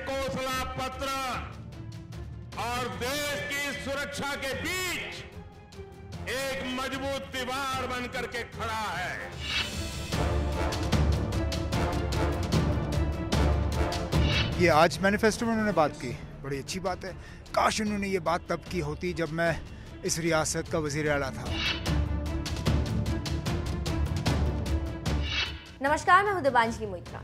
ढकोसला पत्र और देश की सुरक्षा के बीच एक मजबूत दीवार बनकर के खड़ा है। ये आज मैनिफेस्टो में उन्होंने बात की, बड़ी अच्छी बात है। काश उन्होंने ये बात तब की होती जब मैं इस रियासत का वजीर आला था। नमस्कार, मैं हूं देवांजलि मोइत्रा।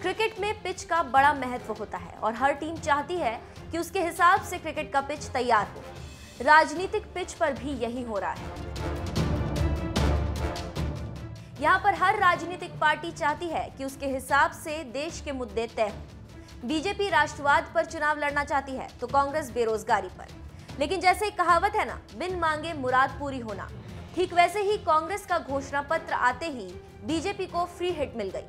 क्रिकेट में पिच का बड़ा महत्व होता है और हर टीम चाहती है कि उसके हिसाब से क्रिकेट का पिच तैयार हो। राजनीतिक पिच पर भी यही हो रहा है। यहां पर हर राजनीतिक पार्टी चाहती है कि उसके हिसाब से देश के मुद्दे तय हों। बीजेपी राष्ट्रवाद पर चुनाव लड़ना चाहती है तो कांग्रेस बेरोजगारी पर। लेकिन जैसे एक कहावत है ना, बिन मांगे मुराद पूरी होना, ठीक वैसे ही कांग्रेस का घोषणा पत्र आते ही बीजेपी को फ्री हिट मिल गई।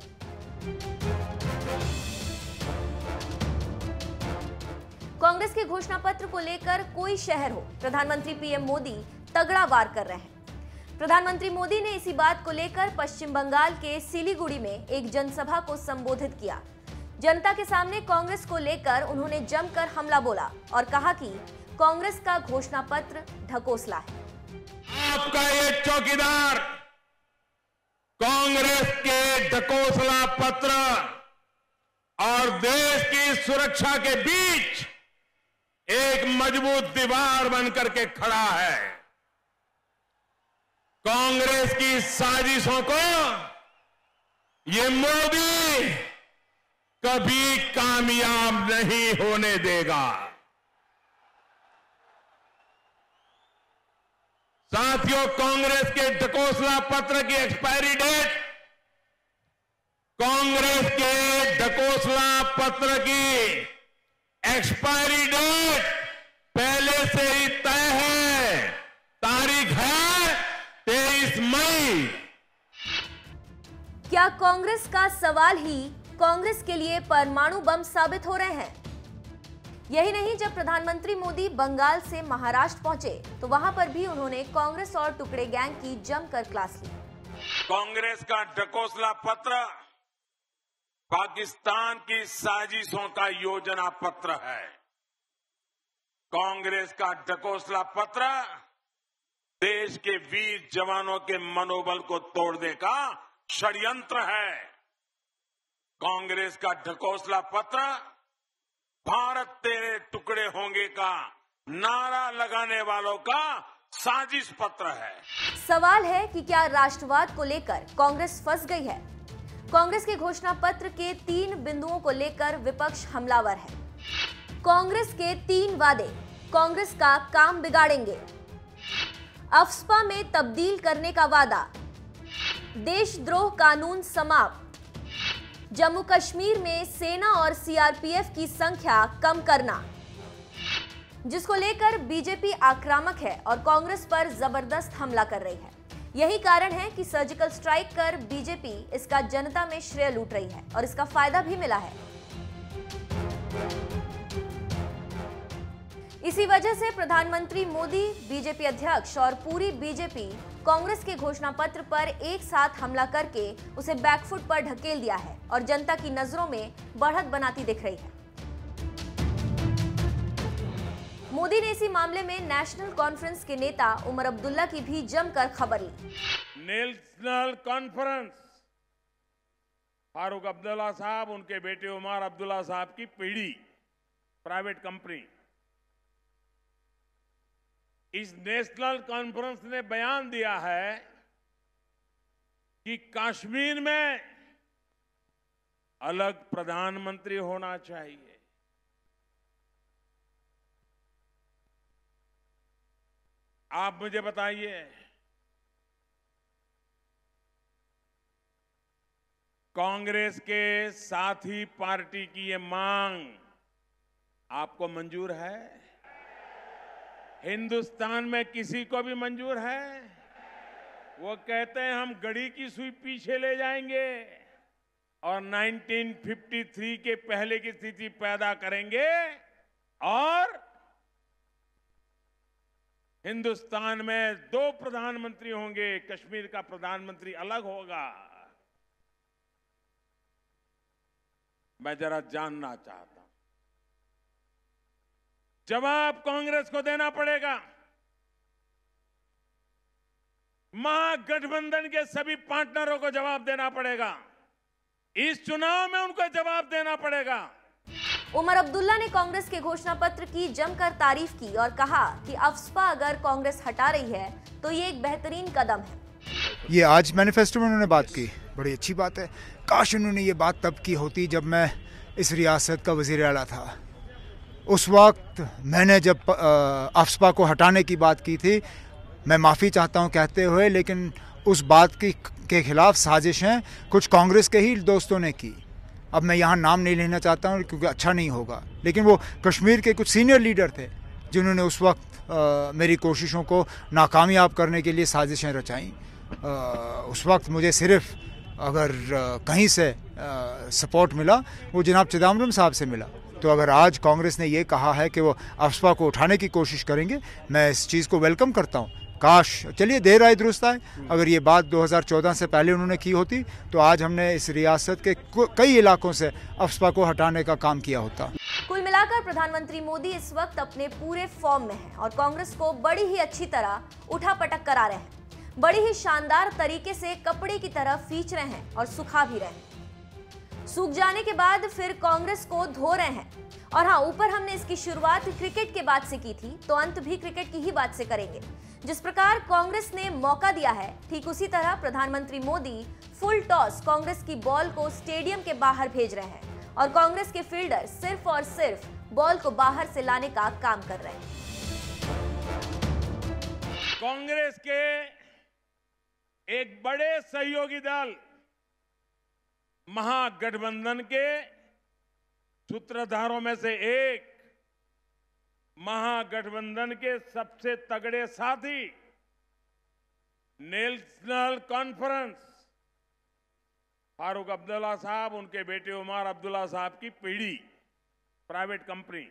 कांग्रेस के घोषणा पत्र को लेकर कोई शहर हो, प्रधानमंत्री पीएम मोदी तगड़ा वार कर रहे हैं। प्रधानमंत्री मोदी ने इसी बात को लेकर पश्चिम बंगाल के सिलीगुड़ी में एक जनसभा को संबोधित किया। जनता के सामने कांग्रेस को लेकर उन्होंने जमकर हमला बोला और कहा कि कांग्रेस का घोषणा पत्र ढकोसला है। आपका ये चौकीदार कांग्रेस के ढकोसला पत्र और देश की सुरक्षा के बीच एक मजबूत दीवार बनकर के खड़ा है। कांग्रेस की साजिशों को ये मोदी कभी कामयाब नहीं होने देगा। साथियों, कांग्रेस के ढकोसला पत्र की एक्सपायरी डेट, कांग्रेस के ढकोसला पत्र की एक्सपायरी डेट पहले से ही तय है। तारीख है 23 मई। क्या कांग्रेस का सवाल ही कांग्रेस के लिए परमाणु बम साबित हो रहे हैं? यही नहीं, जब प्रधानमंत्री मोदी बंगाल से महाराष्ट्र पहुंचे तो वहां पर भी उन्होंने कांग्रेस और टुकड़े गैंग की जमकर क्लास ली। कांग्रेस का ढकोसला पत्र पाकिस्तान की साजिशों का योजना पत्र है। कांग्रेस का ढकोसला पत्र देश के वीर जवानों के मनोबल को तोड़ने का षड्यंत्र है। कांग्रेस का ढकोसला पत्र भारत तेरे टुकड़े होंगे का नारा लगाने वालों का साजिश पत्र है। सवाल है कि क्या राष्ट्रवाद को लेकर कांग्रेस फंस गई है? कांग्रेस के घोषणा पत्र के 3 बिंदुओं को लेकर विपक्ष हमलावर है। कांग्रेस के 3 वादे कांग्रेस का काम बिगाड़ेंगे। अफस्पा में तब्दील करने का वादा, देशद्रोह कानून समाप्त, जम्मू कश्मीर में सेना और सीआरपीएफ की संख्या कम करना, जिसको लेकर बीजेपी आक्रामक है और कांग्रेस पर जबरदस्त हमला कर रही है। यही कारण है कि सर्जिकल स्ट्राइक कर बीजेपी इसका जनता में श्रेय लूट रही है और इसका फायदा भी मिला है। इसी वजह से प्रधानमंत्री मोदी, बीजेपी अध्यक्ष और पूरी बीजेपी कांग्रेस के घोषणा पत्र पर एक साथ हमला करके उसे बैकफुट पर ढकेल दिया है और जनता की नजरों में बढ़त बनाती दिख रही है। मोदी ने इसी मामले में नेशनल कॉन्फ्रेंस के नेता उमर अब्दुल्ला की भी जमकर खबर ली। नेशनल कॉन्फ्रेंस, फारूक अब्दुल्ला साहब, उनके बेटे उमर अब्दुल्ला साहब की पीढ़ी प्राइवेट कंपनी, इस नेशनल कॉन्फ्रेंस ने बयान दिया है कि कश्मीर में अलग प्रधानमंत्री होना चाहिए। आप मुझे बताइए, कांग्रेस के साथी पार्टी की ये मांग आपको मंजूर है? हिंदुस्तान में किसी को भी मंजूर है? वो कहते हैं हम घड़ी की सुई पीछे ले जाएंगे और 1953 के पहले की स्थिति पैदा करेंगे और हिंदुस्तान में 2 प्रधानमंत्री होंगे, कश्मीर का प्रधानमंत्री अलग होगा। मैं जरा जानना चाहता हूं, जवाब कांग्रेस को देना पड़ेगा। महागठबंधन के सभी पार्टनरों को जवाब देना पड़ेगा। इस चुनाव में उनको जवाब देना पड़ेगा। उमर अब्दुल्ला ने कांग्रेस के घोषणा पत्र की जमकर तारीफ की और कहा कि अफस्पा अगर कांग्रेस हटा रही है तो ये एक बेहतरीन कदम है। ये आज मैनिफेस्टो में उन्होंने बात की, बड़ी अच्छी बात है। काश उन्होंने ये बात तब की होती जब मैं इस रियासत का वज़ीर आला था। उस वक्त मैंने जब अफस्पा को हटाने की बात की थी, मैं माफ़ी चाहता हूं कहते हुए, लेकिन उस बात के खिलाफ साजिशें कुछ कांग्रेस के ही दोस्तों ने की। अब मैं यहाँ नाम नहीं लेना चाहता हूँ क्योंकि अच्छा नहीं होगा, लेकिन वो कश्मीर के कुछ सीनियर लीडर थे जिन्होंने उस वक्त मेरी कोशिशों को नाकामयाब करने के लिए साजिशें रचाई। उस वक्त मुझे सिर्फ अगर कहीं से सपोर्ट मिला वो जनाब चिदम्बरम साहब से मिला। तो अगर आज कांग्रेस ने ये कहा है कि वो अफस्पा को उठाने की कोशिश करेंगे, मैं इस चीज़ को वेलकम करता हूँ। काश, चलिए देर आए दुरुस्त आए। अगर ये बात 2014 से पहले उन्होंने की होती तो आज हमने इस रियासत के कई इलाकों से अफस्पा को हटाने का काम किया होता। कुल मिलाकर प्रधानमंत्री मोदी इस वक्त अपने पूरे फॉर्म में हैं और कांग्रेस को बड़ी ही अच्छी तरह उठापटक करा रहे हैं। बड़ी ही शानदार तरीके से कपड़े की तरह खींच रहे हैं और सुखा भी रहे हैं। सूख जाने के बाद फिर कांग्रेस को धो रहे हैं। और हाँ, ऊपर हमने इसकी शुरुआत क्रिकेट के बात से की थी तो अंत भी क्रिकेट की ही बात से करेंगे। जिस प्रकार कांग्रेस ने मौका दिया है, ठीक उसी तरह प्रधानमंत्री मोदी फुल टॉस कांग्रेस की बॉल को स्टेडियम के बाहर भेज रहे हैं और कांग्रेस के फील्डर सिर्फ और सिर्फ बॉल को बाहर से लाने का काम कर रहे हैं। कांग्रेस के एक बड़े सहयोगी दल महागठबंधन के सूत्रधारों में से एक, महागठबंधन के सबसे तगड़े साथी नेशनल कॉन्फ्रेंस फारूक अब्दुल्ला साहब, उनके बेटे उमर अब्दुल्ला साहब की पीढ़ी प्राइवेट कंपनी,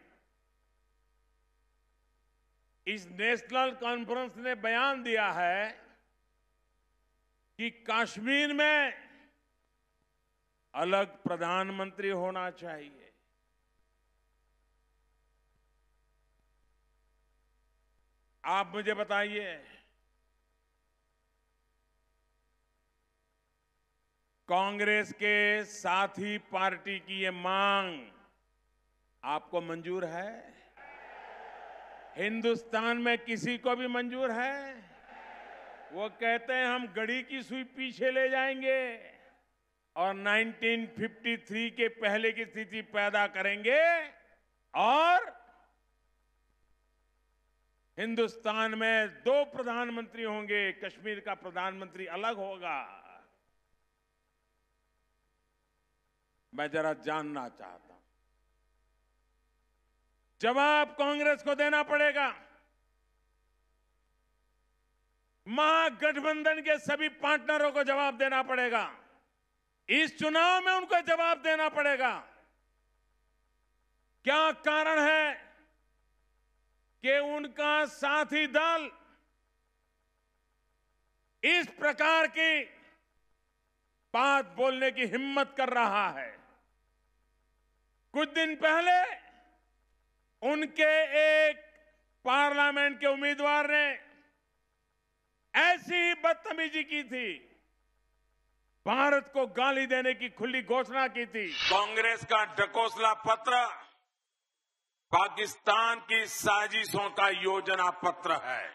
इस नेशनल कॉन्फ्रेंस ने बयान दिया है कि कश्मीर में अलग प्रधानमंत्री होना चाहिए। आप मुझे बताइए, कांग्रेस के साथी पार्टी की ये मांग आपको मंजूर है? हिंदुस्तान में किसी को भी मंजूर है? वो कहते हैं हम घड़ी की सुई पीछे ले जाएंगे और 1953 के पहले की स्थिति पैदा करेंगे और हिंदुस्तान में 2 प्रधानमंत्री होंगे, कश्मीर का प्रधानमंत्री अलग होगा। मैं जरा जानना चाहता हूं, जवाब कांग्रेस को देना पड़ेगा। महागठबंधन के सभी पार्टनरों को जवाब देना पड़ेगा। इस चुनाव में उनको जवाब देना पड़ेगा। क्या कारण है कि उनका साथी दल इस प्रकार की बात बोलने की हिम्मत कर रहा है? कुछ दिन पहले उनके एक पार्लियामेंट के उम्मीदवार ने ऐसी ही बदतमीजी की थी, भारत को गाली देने की खुली घोषणा की थी। कांग्रेस का ढकोसला पत्र पाकिस्तान की साजिशों का योजना पत्र है।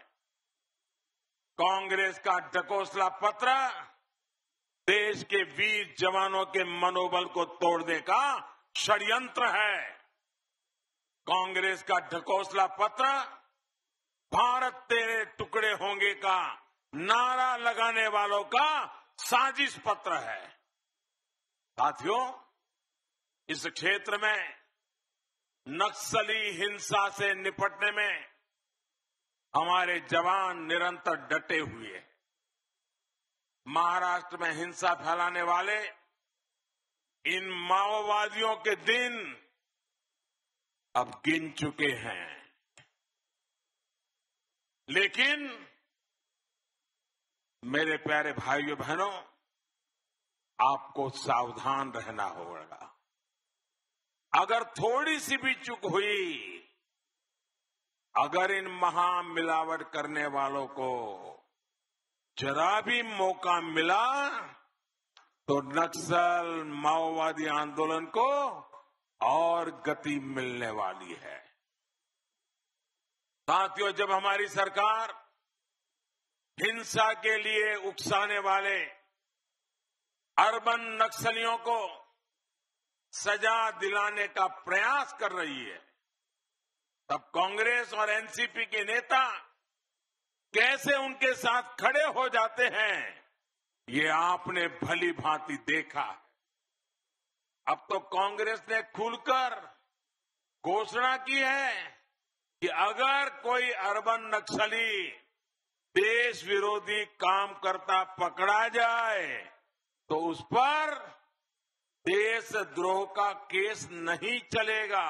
कांग्रेस का ढकोसला पत्र देश के वीर जवानों के मनोबल को तोड़ने का षड्यंत्र है। कांग्रेस का ढकोसला पत्र भारत तेरे टुकड़े होंगे का नारा लगाने वालों का साजिश पत्र है। साथियों, इस क्षेत्र में नक्सली हिंसा से निपटने में हमारे जवान निरंतर डटे हुए हैं। महाराष्ट्र में हिंसा फैलाने वाले इन माओवादियों के दिन अब गिन चुके हैं, लेकिन मेरे प्यारे भाइयों बहनों, आपको सावधान रहना होगा। अगर थोड़ी सी भी चूक हुई अगर इन महामिलावट करने वालों को जरा भी मौका मिला तो नक्सल माओवादी आंदोलन को और गति मिलने वाली है। साथियों, जब हमारी सरकार हिंसा के लिए उकसाने वाले अर्बन नक्सलियों को सजा दिलाने का प्रयास कर रही है, तब कांग्रेस और एनसीपी के नेता कैसे उनके साथ खड़े हो जाते हैं, ये आपने भली भांति देखा। अब तो कांग्रेस ने खुलकर घोषणा की है कि अगर कोई अर्बन नक्सली देश विरोधी काम करता पकड़ा जाए तो उस पर देशद्रोह का केस नहीं चलेगा।